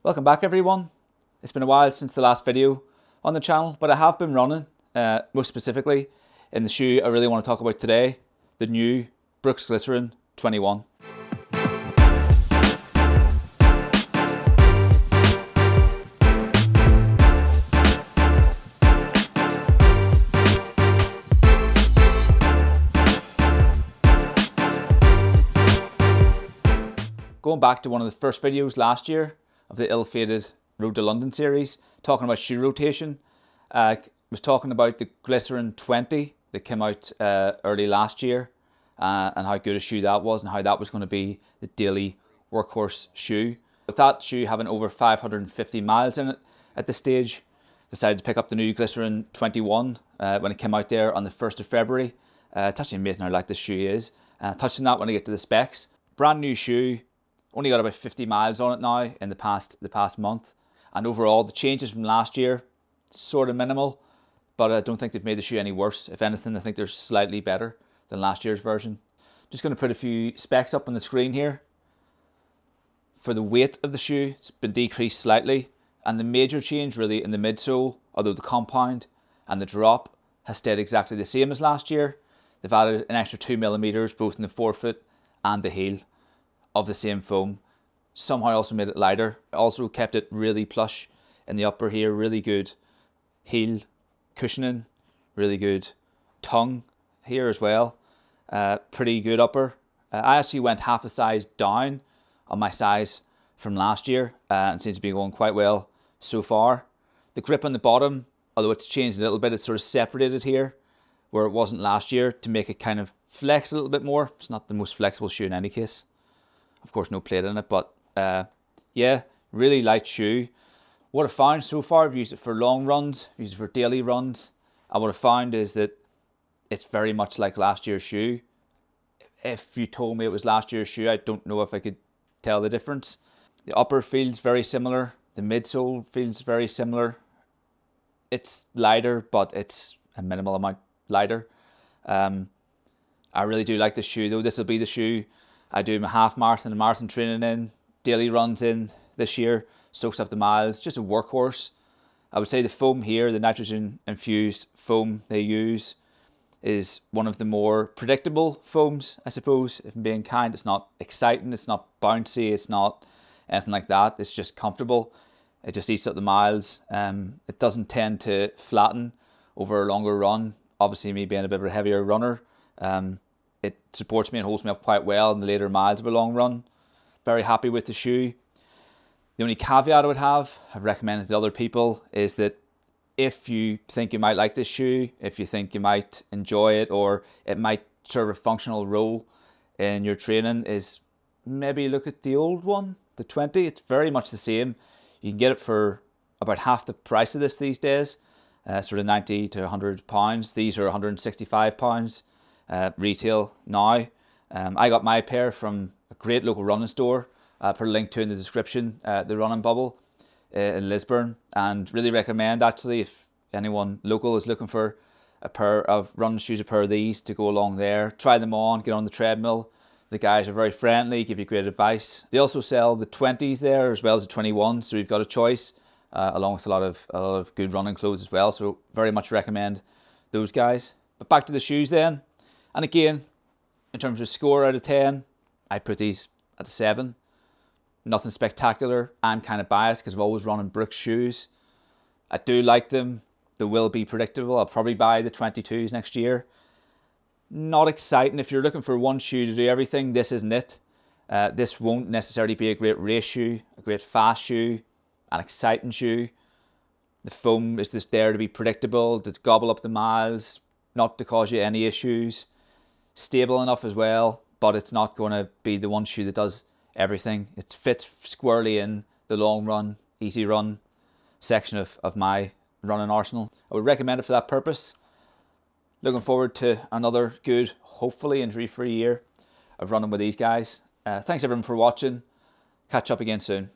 Welcome back everyone. It's been a while since the last video on the channel, but I have been running, most specifically in the shoe I really want to talk about today, the new Brooks Glycerin 21. Going back to one of the first videos last year of the ill-fated Road to London series, talking about shoe rotation, I was talking about the Glycerin 20 that came out early last year and how good a shoe that was and how that was going to be the daily workhorse shoe. With that shoe having over 550 miles in it at this stage, decided to pick up the new Glycerin 21 when it came out there on the 1st of February. It's actually amazing how light this shoe is. Touching that when I get to the specs. Brand new shoe. Only got about 50 miles on it now in the past month. And overall, the changes from last year, sort of minimal, but I don't think they've made the shoe any worse. If anything, I think they're slightly better than last year's version. Just going to put a few specs up on the screen here. For the weight of the shoe, it's been decreased slightly. And the major change really in the midsole, although the compound and the drop has stayed exactly the same as last year. They've added an extra 2 millimeters both in the forefoot and the heel of the same foam. Somehow also made it lighter. Also kept it really plush in the upper here. Really good heel cushioning. Really good tongue here as well. Pretty good upper. I actually went half a size down on my size from last year and seems to be going quite well so far. The grip on the bottom, although it's changed a little bit, it's sort of separated here where it wasn't last year to make it kind of flex a little bit more. It's not the most flexible shoe in any case. Of course, no plate in it, but yeah, really light shoe. What I've found so far, I've used it for long runs, used it for daily runs, and what I've found is that it's very much like last year's shoe. If you told me it was last year's shoe, I don't know if I could tell the difference. The upper feels very similar, the midsole feels very similar. It's lighter, but it's a minimal amount lighter. I really do like this shoe though. This will be the shoe I do my half marathon and marathon training in, daily runs in this year, soaks up the miles, just a workhorse. I would say the foam here, the nitrogen infused foam they use, is one of the more predictable foams, I suppose, if I'm being kind. It's not exciting, it's not bouncy, it's not anything like that. It's just comfortable. It just eats up the miles. It doesn't tend to flatten over a longer run. Obviously, me being a bit of a heavier runner, it supports me and holds me up quite well in the later miles of a long run. Very happy with the shoe. The only caveat I would have, I've recommended to other people, is that if you think you might like this shoe, if you think you might enjoy it, or it might serve a functional role in your training, is maybe look at the old one, the 20. It's very much the same. You can get it for about half the price of this these days, sort of 90 to 100 pounds. These are 165 pounds. Retail now. I got my pair from a great local running store. I'll put a link to in the description, the Running Bubble in Lisburn, and really recommend actually if anyone local is looking for a pair of running shoes, a pair of these to go along there. Try them on, get on the treadmill. The guys are very friendly, give you great advice. They also sell the 20s there as well as the 21s, so you've got a choice along with a lot of good running clothes as well. So very much recommend those guys. But back to the shoes then. And again, in terms of score out of 10, I put these at a 7. Nothing spectacular. I'm kind of biased because I've always run in Brooks shoes. I do like them. They will be predictable. I'll probably buy the 22s next year. Not exciting. If you're looking for one shoe to do everything, this isn't it. This won't necessarily be a great race shoe, a great fast shoe, an exciting shoe. The foam is just there to be predictable, to gobble up the miles, not to cause you any issues. Stable enough as well, but it's not going to be the one shoe that does everything. It fits squarely in the long run, easy run section of my running arsenal. I would recommend it for that purpose. Looking forward to another good, hopefully injury-free year of running with these guys. Thanks everyone for watching. Catch up again soon.